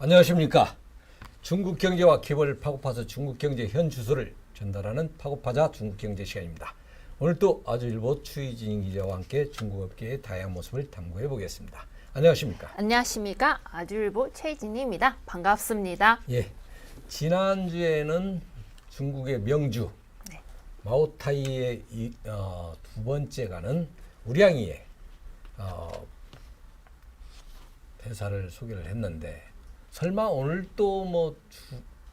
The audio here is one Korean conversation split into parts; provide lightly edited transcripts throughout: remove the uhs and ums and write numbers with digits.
안녕하십니까. 중국 경제와 기업을 파고파서 중국 경제 현 주소를 전달하는 파고파자 중국 경제 시간입니다. 오늘 또 아주일보 추희진 기자와 함께 중국 업계의 다양한 모습을 탐구해 보겠습니다. 안녕하십니까. 안녕하십니까. 아주일보 최진희입니다. 반갑습니다. 예, 지난주에는 중국의 명주 마오타이의 두 번째 가는 우량이의 회사를 소개를 했는데 설마 오늘 또 뭐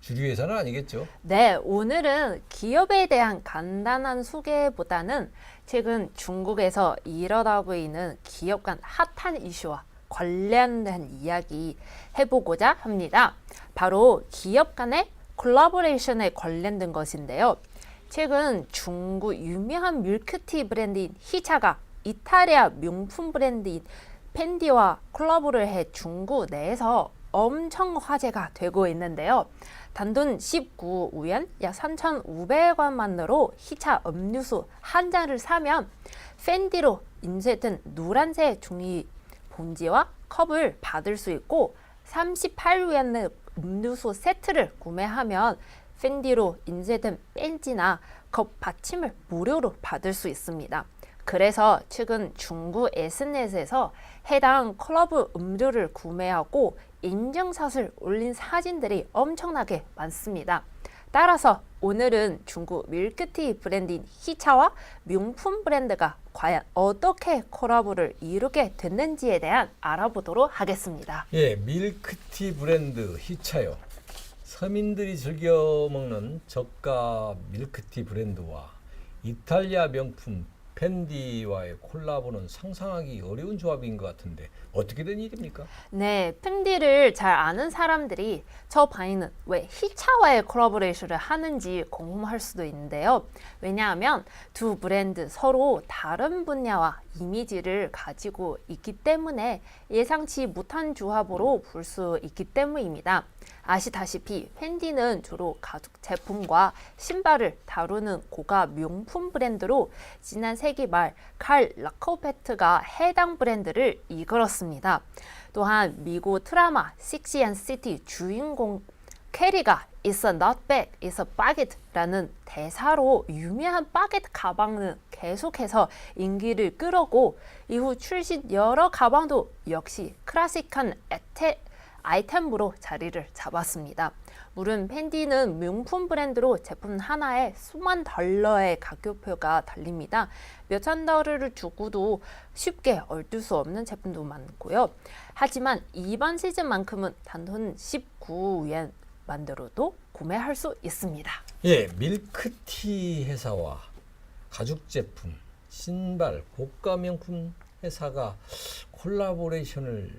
주류회사는 아니겠죠? 네, 오늘은 기업에 대한 간단한 소개보다는 최근 중국에서 일어나고 있는 기업 간 핫한 이슈와 관련된 이야기 해보고자 합니다. 바로 기업 간의 콜라보레이션에 관련된 것인데요. 최근 중국 유명한 밀크티 브랜드인 히차가 이탈리아 명품 브랜드인 펜디와 콜라보를 해 중국 내에서 엄청 화제가 되고 있는데요. 단돈 19위엔 약 3,500원만으로 히차 음료수 한 잔을 사면 펜디로 인쇄된 노란색 종이 봉지와 컵을 받을 수 있고 38위엔의 음료수 세트를 구매하면 펜디로 인쇄된 벤치나 컵 받침을 무료로 받을 수 있습니다. 그래서 최근 중국 SNS에서 해당 콜라보 음료를 구매하고 인증샷을 올린 사진들이 엄청나게 많습니다. 따라서 오늘은 중국 밀크티 브랜드인 히차와 명품 브랜드가 과연 어떻게 콜라보를 이루게 됐는지에 대한 알아보도록 하겠습니다. 예, 밀크티 브랜드 히차요. 서민들이 즐겨 먹는 저가 밀크티 브랜드와 이탈리아 명품 펜디와의 콜라보는 상상하기 어려운 조합인 것 같은데 어떻게 된 일입니까? 네, 펜디를 잘 아는 사람들이 저 바이는 왜 히차와의 콜라보레이션을 하는지 궁금할 수도 있는데요. 왜냐하면 두 브랜드 서로 다른 분야와 이미지를 가지고 있기 때문에 예상치 못한 조합으로 볼 수 있기 때문입니다. 아시다시피 펜디는 주로 가죽 제품과 신발을 다루는 고가 명품 브랜드로 지난 세기 말 칼 라코페트가 해당 브랜드를 이끌었습니다. 또한 미국 드라마 Six and City 주인공 캐리가 It's not bad, it's a baguette라는 대사로 유명한 바게트 가방은 계속해서 인기를 끌었고 이후 출시 여러 가방도 역시 클래식한 아이템으로 자리를 잡았습니다. 물론 펜디는 명품 브랜드로 제품 하나에 수만 달러의 가격표가 달립니다. 몇천 달러를 주고도 쉽게 얻을 수 없는 제품도 많고요. 하지만 이번 시즌만큼은 단돈 19위엔 만들어도 구매할 수 있습니다. 예, 밀크티 회사와 가죽 제품, 신발, 고가 명품 회사가 콜라보레이션을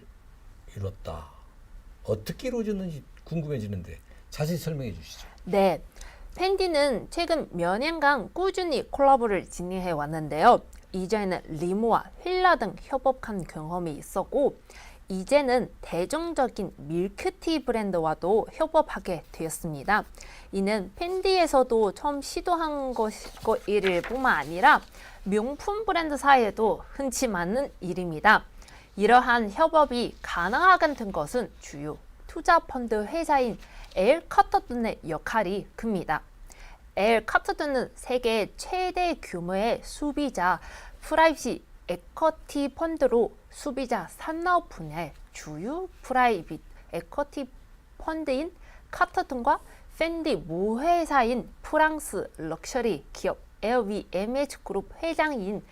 이뤘다. 어떻게 이루어졌는지 궁금해지는데 자세히 설명해 주시죠. 네, 펜디는 최근 몇 년간 꾸준히 콜라보를 진행해 왔는데요. 이전에는 리모와 휠라 등 협업한 경험이 있었고 이제는 대중적인 밀크티 브랜드와도 협업하게 되었습니다. 이는 펜디에서도 처음 시도한 것일 뿐만 아니라 명품 브랜드 사이에도 흔치 않은 일입니다. 이러한 협업이 가능하게 된 것은 주요 투자 펀드 회사인 엘 커터든의 역할이 큽니다. 엘 커터든은 세계 최대 규모의 소비자 프라이빗 에쿼티 펀드로 소비자 산업 분야의 주요 프라이빗 에쿼티 펀드인 커터든과 펜디 모회사인 프랑스 럭셔리 기업 LVMH 그룹 회장인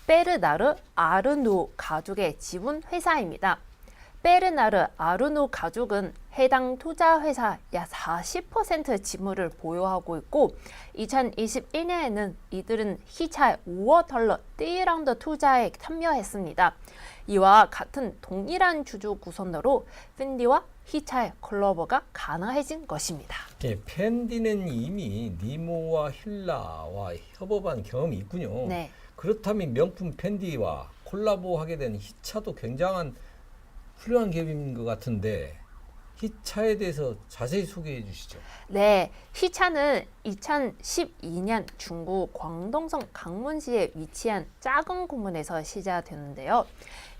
베르나르 아르노 가족의 지분 회사입니다. 베르나르 아르노 가족은 해당 투자 회사 약 40% 지분을 보유하고 있고 2021년에는 이들은 히차의 5억 달러 D라운드 투자에 참여했습니다. 이와 같은 동일한 주주 구성으로 펜디와 히차의 콜라보가 가능해진 것입니다. 예, 펜디는 이미 니모와 힐라와 협업한 경험이 있군요. 네. 그렇다면 명품 펜디와 콜라보하게 된 히차도 굉장한 훌륭한 기업인 것 같은데 히차에 대해서 자세히 소개해 주시죠. 네, 히차는 2012년 중국 광동성 강문시에 위치한 작은 공문에서 시작되는데요.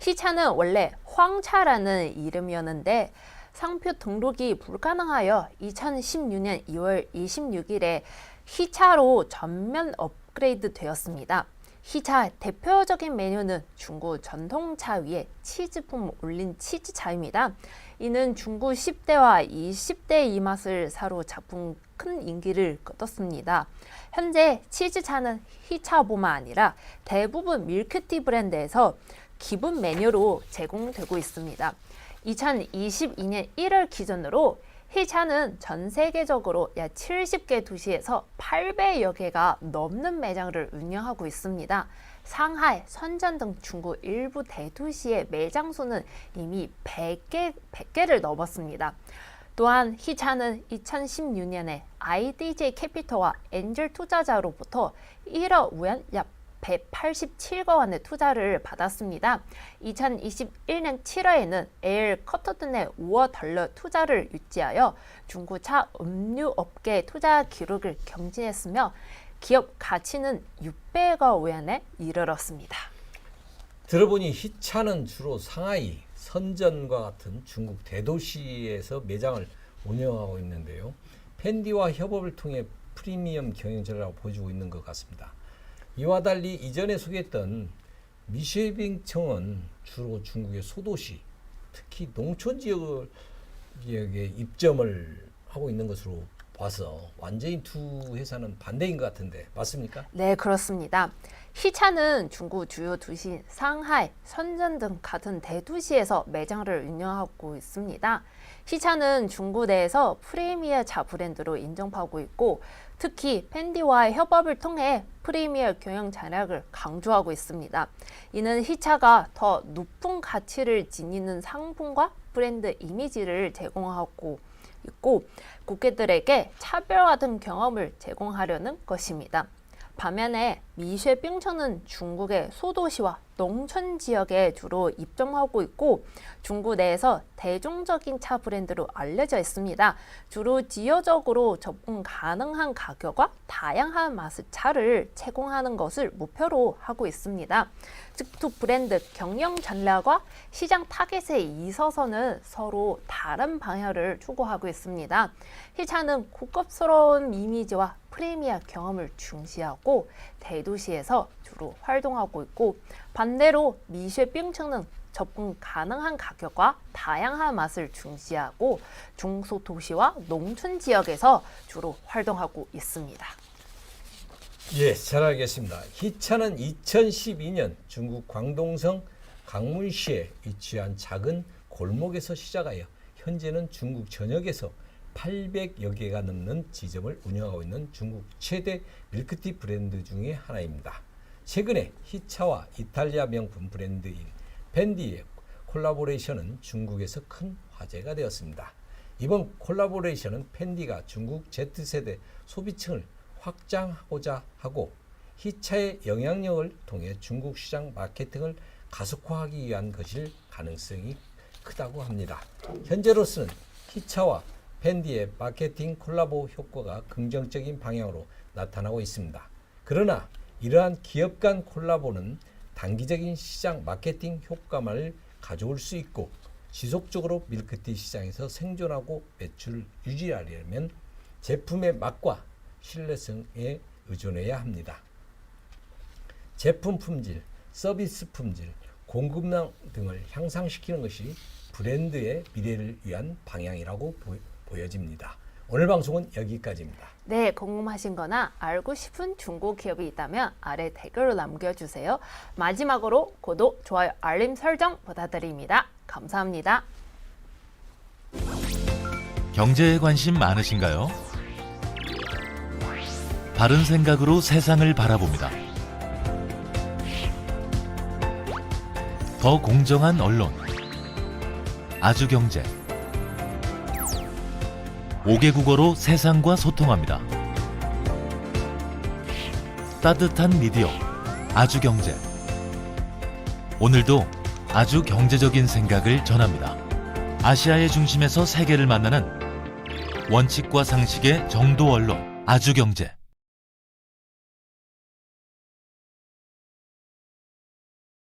히차는 원래 황차라는 이름이었는데 상표 등록이 불가능하여 2016년 2월 26일에 히차로 전면 업그레이드 되었습니다. 히차 대표적인 메뉴는 중국 전통차 위에 치즈품 올린 치즈차입니다. 이는 중국 10대와 20대 입맛을 사로잡은 큰 인기를 거뒀습니다. 현재 치즈차는 히차뿐만 아니라 대부분 밀크티 브랜드에서 기본 메뉴로 제공되고 있습니다. 2022년 1월 기준으로 히차는 전 세계적으로 약 70개 도시에서 800여 개가 넘는 매장을 운영하고 있습니다. 상하이, 선전 등 중국 일부 대도시의 매장 수는 이미 100개를 넘었습니다. 또한 히차는 2016년에 IDJ 캐피털과 엔젤 투자자로부터 1억 위안 약 187억 원의 투자를 받았습니다. 2021년 7월에는 에일 커터튼의 5억 달러 투자를 유치하여 중고차 음료 업계 투자 기록을 경진했으며 기업 가치는 600억 위안에 이르렀습니다. 들어보니 히차는 주로 상하이, 선전과 같은 중국 대도시에서 매장을 운영하고 있는데요. 펜디와 협업을 통해 프리미엄 경영 전략을 보여주고 있는 것 같습니다. 이와 달리 이전에 소개했던 미쉐빙청은 주로 중국의 소도시, 특히 농촌 지역에 입점을 하고 있는 것으로 봐서 완전히 두 회사는 반대인 것 같은데 맞습니까? 네, 그렇습니다. 히차는 중국 주요 도시인 상하이, 선전 등 같은 대도시에서 매장을 운영하고 있습니다. 히차는 중국 내에서 프리미어 차 브랜드로 인정받고 있고 특히 펜디와의 협업을 통해 프리미어 경영 전략을 강조하고 있습니다. 이는 히차가 더 높은 가치를 지니는 상품과 브랜드 이미지를 제공하고 있고 고객들에게 차별화된 경험을 제공하려는 것입니다. 반면에 미쉐빙청은 중국의 소도시와 농촌 지역에 주로 입점하고 있고 중국 내에서 대중적인 차 브랜드로 알려져 있습니다. 주로 지역적으로 접근 가능한 가격과 다양한 맛의 차를 제공하는 것을 목표로 하고 있습니다. 즉 두 브랜드 경영 전략과 시장 타겟에 있어서는 서로 다른 방향을 추구하고 있습니다. 히차는 고급스러운 이미지와 프리미어 경험을 중시하고 대도시에서 주로 활동하고 있고 반대로 미쉐빙청은 접근 가능한 가격과 다양한 맛을 중시하고 중소도시와 농촌 지역에서 주로 활동하고 있습니다. 예, 잘 알겠습니다. 히차는 2012년 중국 광동성 강문시에 위치한 작은 골목에서 시작하여 현재는 중국 전역에서 800여 개가 넘는 지점을 운영하고 있는 중국 최대 밀크티 브랜드 중의 하나입니다. 최근에 히차와 이탈리아 명품 브랜드인 펜디의 콜라보레이션은 중국에서 큰 화제가 되었습니다. 이번 콜라보레이션은 펜디가 중국 Z세대 소비층을 확장하고자 하고 히차의 영향력을 통해 중국 시장 마케팅을 가속화하기 위한 것일 가능성이 크다고 합니다. 현재로서는 히차와 펜디의 마케팅 콜라보 효과가 긍정적인 방향으로 나타나고 있습니다. 그러나 이러한 기업 간 콜라보는 단기적인 시장 마케팅 효과만을 가져올 수 있고 지속적으로 밀크티 시장에서 생존하고 매출을 유지하려면 제품의 맛과 신뢰성에 의존해야 합니다. 제품 품질, 서비스 품질, 공급량 등을 향상시키는 것이 브랜드의 미래를 위한 방향이라고 보여집니다. 오늘 방송은 여기까지입니다. 네, 궁금하신 거나 알고 싶은 중국 기업이 있다면 아래 댓글로 남겨주세요. 마지막으로 구독, 좋아요, 알림 설정 부탁드립니다. 감사합니다. 경제에 관심 많으신가요? 바른 생각으로 세상을 바라봅니다. 더 공정한 언론, 아주경제. 5개 국어로 세상과 소통합니다. 따뜻한 미디어, 아주경제. 오늘도 아주 경제적인 생각을 전합니다. 아시아의 중심에서 세계를 만나는 원칙과 상식의 정도 언론, 아주경제.